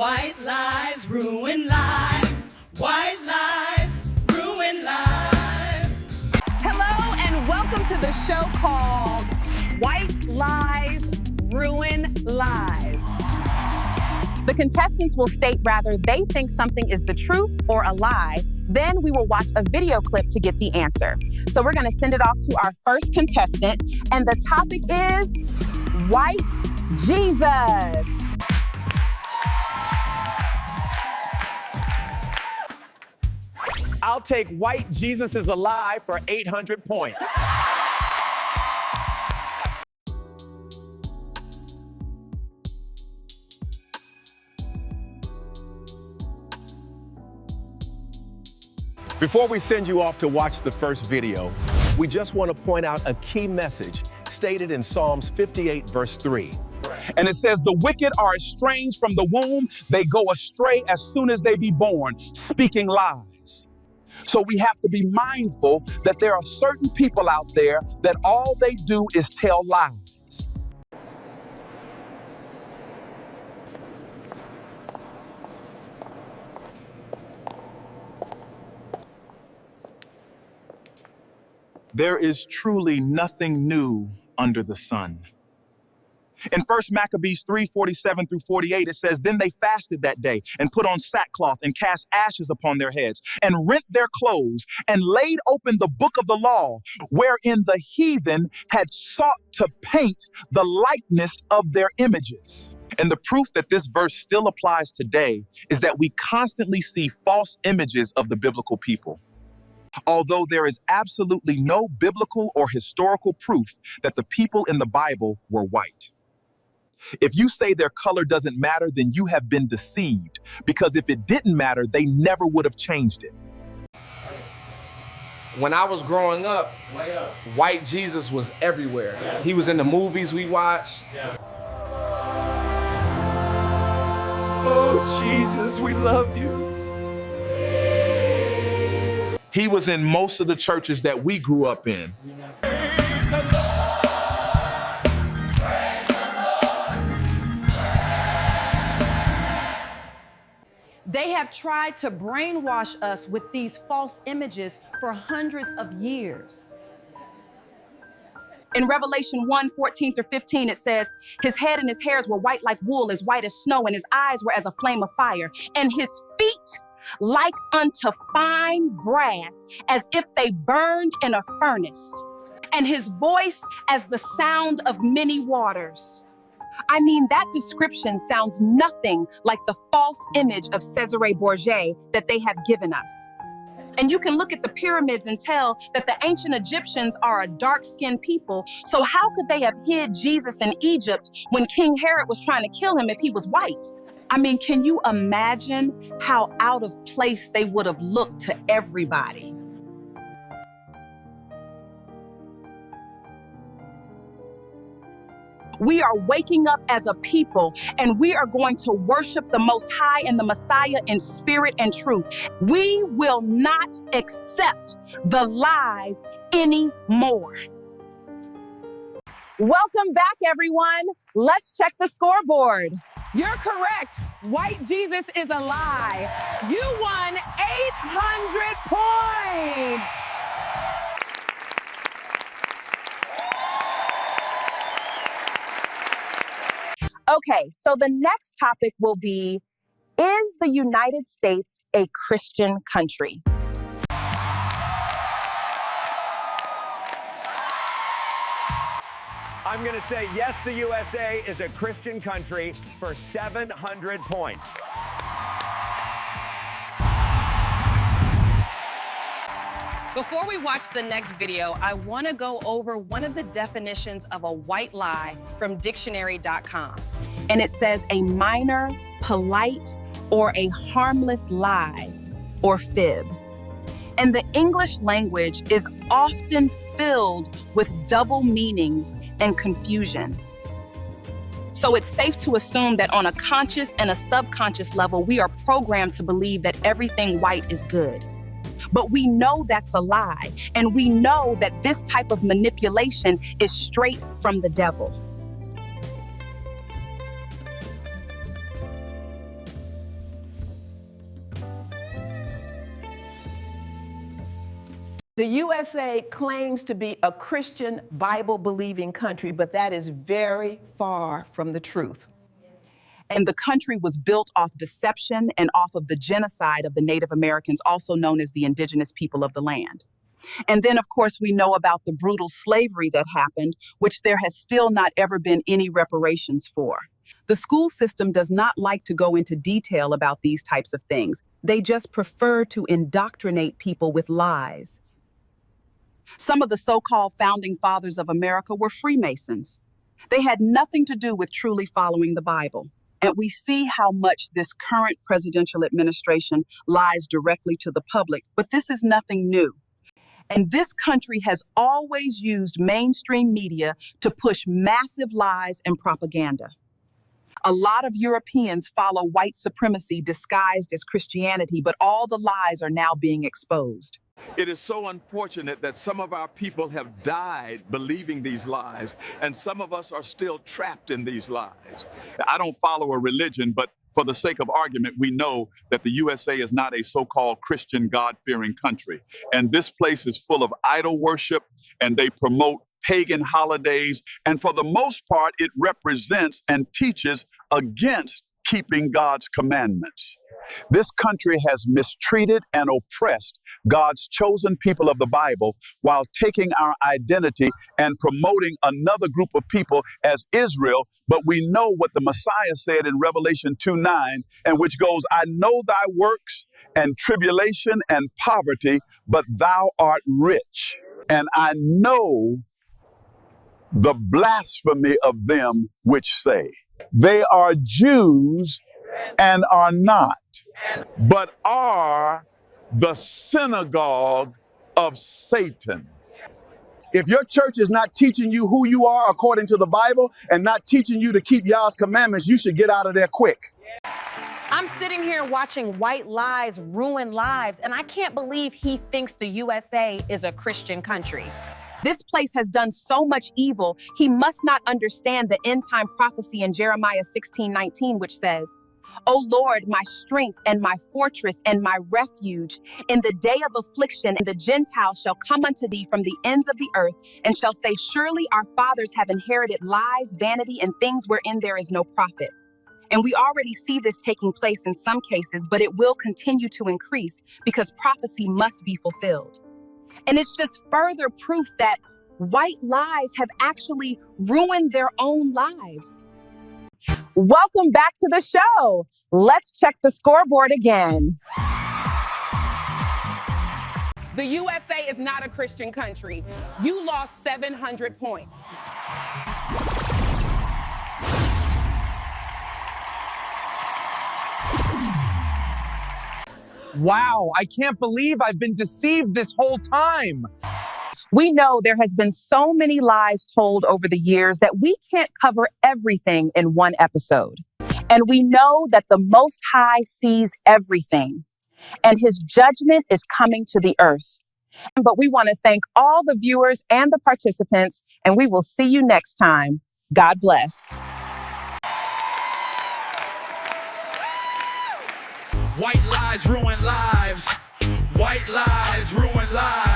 White lies ruin lives. White lies ruin lives. Hello and welcome to the show called White Lies Ruin Lives. The contestants will state rather they think something is the truth or a lie. Then we will watch a video clip to get the answer. So we're going to send it off to our first contestant, and the topic is White Jesus. I'll take White Jesus is alive for 800 points. Before we send you off to watch the first video, we just want to point out a key message stated in Psalms 58, verse 3. And it says, the wicked are estranged from the womb. They go astray as soon as they be born, speaking lies. So we have to be mindful that there are certain people out there that all they do is tell lies. There is truly nothing new under the sun. In 1 Maccabees 3:47 through 48, it says, then they fasted that day and put on sackcloth and cast ashes upon their heads and rent their clothes and laid open the book of the law, wherein the heathen had sought to paint the likeness of their images. And the proof that this verse still applies today is that we constantly see false images of the biblical people. Although there is absolutely no biblical or historical proof that the people in the Bible were white. If you say their color doesn't matter, then you have been deceived, because if it didn't matter, they never would have changed it. When I was growing up, white Jesus was everywhere. Yeah. He was in the movies we watched. Yeah. Oh, Jesus, we love you. He was in most of the churches that we grew up in. They have tried to brainwash us with these false images for hundreds of years. In Revelation 1:14 through 15, it says, his head and his hairs were white like wool, as white as snow, and his eyes were as a flame of fire, and his feet like unto fine brass, as if they burned in a furnace, and his voice as the sound of many waters. I mean, that description sounds nothing like the false image of Cesare Borgia that they have given us. And you can look at the pyramids and tell that the ancient Egyptians are a dark-skinned people, so how could they have hid Jesus in Egypt when King Herod was trying to kill him if he was white? I mean, can you imagine how out of place they would have looked to everybody? We are waking up as a people, and we are going to worship the Most High and the Messiah in spirit and truth. We will not accept the lies anymore. Welcome back, everyone. Let's check the scoreboard. You're correct. White Jesus is a lie. You won 800 points. Okay, so the next topic will be, is the United States a Christian country? I'm going to say yes, the USA is a Christian country for 700 points. Before we watch the next video, I want to go over one of the definitions of a white lie from dictionary.com. And it says a minor, polite, or a harmless lie or fib. And the English language is often filled with double meanings and confusion. So it's safe to assume that on a conscious and a subconscious level, we are programmed to believe that everything white is good. But we know that's a lie, and we know that this type of manipulation is straight from the devil. The USA claims to be a Christian, Bible-believing country, but that is very far from the truth. And the country was built off deception and off of the genocide of the Native Americans, also known as the indigenous people of the land. And then, of course, we know about the brutal slavery that happened, which there has still not ever been any reparations for. The school system does not like to go into detail about these types of things. They just prefer to indoctrinate people with lies. Some of the so-called founding fathers of America were Freemasons. They had nothing to do with truly following the Bible. And we see how much this current presidential administration lies directly to the public, but this is nothing new. And this country has always used mainstream media to push massive lies and propaganda. A lot of Europeans follow white supremacy disguised as Christianity, but all the lies are now being exposed. It is so unfortunate that some of our people have died believing these lies, and some of us are still trapped in these lies. I don't follow a religion, but for the sake of argument, we know that the USA is not a so-called Christian, God-fearing country. And this place is full of idol worship, and they promote pagan holidays. And for the most part, it represents and teaches against keeping God's commandments. This country has mistreated and oppressed God's chosen people of the Bible while taking our identity and promoting another group of people as Israel. But we know what the Messiah said in Revelation 2:9, and which goes, I know thy works and tribulation and poverty, but thou art rich. And I know the blasphemy of them which say, they are Jews and are not, but are the synagogue of Satan. If your church is not teaching you who you are according to the Bible and not teaching you to keep Yah's commandments, you should get out of there quick. I'm sitting here watching white lies ruin lives, and I can't believe he thinks the USA is a Christian country. This place has done so much evil, he must not understand the end-time prophecy in Jeremiah 16:19, which says, O Lord, my strength and my fortress and my refuge, in the day of affliction, the Gentiles shall come unto thee from the ends of the earth, and shall say, surely our fathers have inherited lies, vanity, and things wherein there is no profit. And we already see this taking place in some cases, but it will continue to increase because prophecy must be fulfilled. And it's just further proof that white lies have actually ruined their own lives. Welcome back to the show. Let's check the scoreboard again. The USA is not a Christian country. You lost 700 points. Wow, I can't believe I've been deceived this whole time. We know there has been so many lies told over the years that we can't cover everything in one episode. And we know that the Most High sees everything, and his judgment is coming to the earth. But we want to thank all the viewers and the participants, and we will see you next time. God bless. White lies ruin lives. White lies ruin lives.